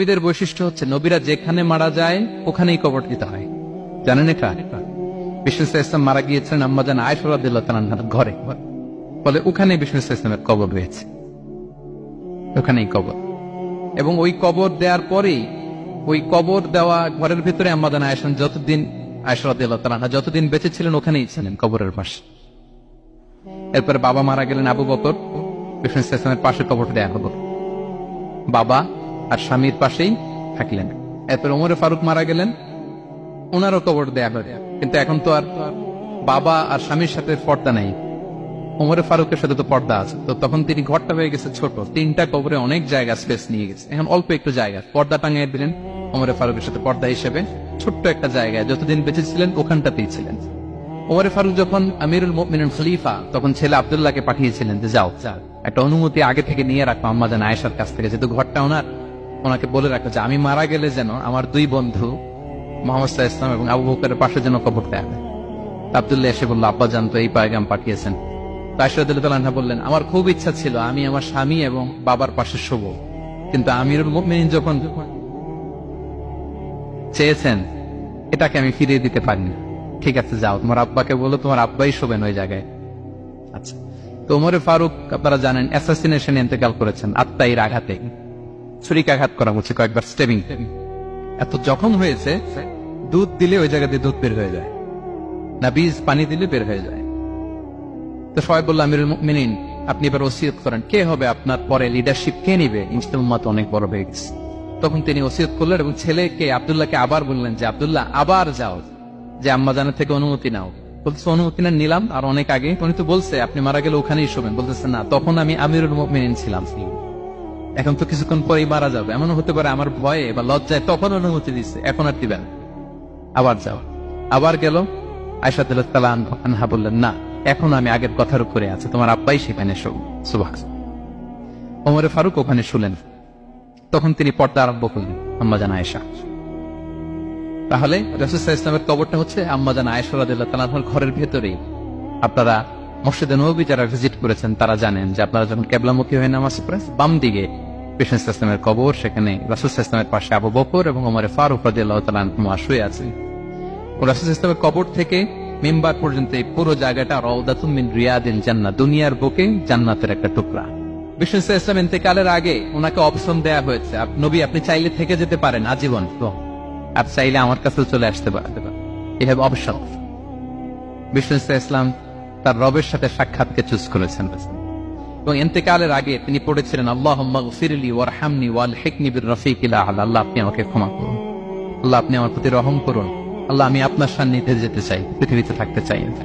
নবীদের বৈশিষ্ট্য হচ্ছে নবীরা যেখানে মারা যায় ওখানেই কবর দিতে হয়। জানেন এটা? বিষ্ণু ইসলাম মারা গিয়েছিলেন আম্মাজান আয়েশা রাদিয়াল্লাহু তাআলার ঘরে, ফলে ওখানে বিষ্ণু ইসলামের কবর রয়েছে, ওখানেই কবর। এবং ওই কবর দেওয়ার পরেই ওই কবর দেওয়া ঘরের ভিতরে আম্মাজান আয়েশা রাদিয়াল্লাহু তাআলা যতদিন বেঁচে ছিলেন ওখানেই ছিলেন, কবরের পাশে। এরপরে বাবা মারা গেলেন আবু বকর, বিষ্ণু ইসলামের পাশে কবর দেয়া হলো, বাবা আর স্বামীর পাশেই থাকলেন। এরপর ওমরে ফারুক মারা গেলেন, ওনারও কবর দেয়া হলো। কিন্তু এখন তো আর বাবা আর স্বামীর সাথে পর্দা নেই, ওমরে ফারুকের সাথে তো পর্দা আছে। তো তখন তিনি ঘরটা হয়ে গেছে ছোট, তিনটা কবরে অনেক জায়গা স্পেস নিয়ে গেছে। এখন অল্প একটু জায়গা পর্দা টাঙিয়ে দিলেন ওমরে ফারুকের সাথে পর্দা হিসেবে, ছোট্ট একটা জায়গায় যতদিন বেঁচে ছিলেন ওখানটাতেই ছিলেন। ওমরে ফারুক যখন আমিরুল মুমিনিন খলিফা, তখন ছেলে আব্দুল্লাহকে পাঠিয়েছিলেন যে যাও একটা অনুমতি আগে থেকে নিয়ে রাখো আম্মাজান আয়েশার কাছ থেকে, যেহেতু ঘরটা ওনার, ওনাকে বলে রাখো যে আমি মারা গেলে যেন আমার দুই বন্ধু মুহাম্মদ সাল্লাল্লাহু আলাইহি ওয়াসাল্লাম এবং আবু বকরের পাশে যেন কবর দেয়া হয়। আব্দুল্লাহ এসে বলল, আব্বা জান তো এই পায়গাম পাঠিয়েছেন। আয়েশা রাদিয়াল্লাহু তাআলা বললেন, আমার খুব ইচ্ছা ছিল আমি আমার স্বামী এবং বাবার পাশে শুব, কিন্তু আমিরুল মুমিনিন যখন চেয়েছেন এটাকে আমি ফিরিয়ে দিতে পারিনি। ঠিক আছে যাও, তোমার আব্বাকে বলো তোমার আব্বাই শোবেন ওই জায়গায়। আচ্ছা, তো ওমরে ফারুক আপনারা জানেন অ্যাসাসিনেশন ইন্তেকাল করেছেন, আত্মাইর আঘাতে, ছুরিকাঘাত করা হচ্ছে কয়েকবার, স্টেবিং। এত জখম হয়েছে, দুধ দিলে ওই জায়গা দিয়ে দুধ বের হয়ে যায় না, বীজ পানি দিলে বের হয়ে যায়। তো সবাই বলল, আমিরুল মুমিনিন আপনি এবার ওসিয়ত করেন, কে হবে আপনার পরে লিডারশিপ, কে নিবে? ইসলাম উম্মাত অনেক বড় হয়ে গেছে। তখন তিনি ওসিয়ত করলেন এবং ছেলেকে আব্দুল্লাহকে আবার বললেন যে আব্দুল্লাহ আবার যাও, যে আম্মা জানের থেকে অনুমতি নাও। বলতেছে অনুমতি না নিলাম আর অনেক আগে, উনি তো বলছে আপনি মারা গেলে ওখানেই শোবেন। বলতেছে না, তখন আমি আমিরুল মুমিনিন ছিলাম, এখন তো কিছুক্ষণ পরেই মারা যাবে, এমন হতে পারে আমার ভয়ে বা লজ্জায় তখন অনুমতি দিচ্ছে, এখন আর দিবেন, আবার যাও। আবার গেল, আয়েশা রাদিয়াল্লাহু তাআলা আনহা বললেন, না এখন আমি আগের কথার উপরে আছে, তোমার আব্বাই সেখানে শোক। সুবহানাল্লাহ। ওমরে ফারুক ওখানে শুলেন, তখন তিনি পর্দা আরম্ভ করলেন আম্মাজান আয়েশা। তাহলে রাসূল সাল্লাল্লাহু আলাইহি ওয়াসাল্লামের কবরটা হচ্ছে আম্মাজান আয়েশা রাদিয়াল্লাহু তাআলার ঘরের ভেতরেই। আপনারা মসজিদে নববী যারা ভিজিট করেছেন তারা জানেন যে আপনারা যখন কিবলামুখী হয়ে নামাজ পড়েন, বাম দিকে বিষ্ণু ইসলামের কবর, সেখানে রাসূল সাল্লাল্লাহু আলাইহি ওয়াসাল্লামের পাশে আবু বকর এবং ওমরে ফারুক রাদিয়াল্লাহু তাআলা আনহুমা শুয়ে আছেন। রাসূল সাল্লাল্লাহু আলাইহি ওয়াসাল্লামের কবর থেকে মিম্বার পর্যন্ত এই পুরো জায়গাটা রাউদাতুম মিন রিয়াদিল জান্নাহ, দুনিয়ার বুকে জান্নাতের একটা টুকরা। বিষ্ণু সাল্লাল্লাহু আলাইহি ওয়াসাল্লাম ইন্তেকালের আগে ওনাকে অপশন দেয়া হয়েছে, নবী আপনি চাইলে থেকে যেতে পারেন আজীবন, আর চাইলে আমার কাছেও চলে আসতে পারেন, এই হ্যাভ অপশন। বিষ্ণু সাল্লাল্লাহু আলাইহি ওয়াসাল্লাম তার রবের সাথে সাক্ষাৎকে চুজ করেছেন এবং ইন্তেকালের আগে তিনি পড়েছিলেন, আল্লাহুম্মা গফিরলি ওয়ারহামনি ওয়ালহিকনি বির-রফিকিল আ'লা, আল্লাহ আপনি আমাকে ক্ষমা করুন, আল্লাহ আপনি আমার প্রতি রহম করুন, আল্লাহ আমি আপনার সান্নিধ্যে যেতে চাই, পৃথিবীতে থাকতে চাই না।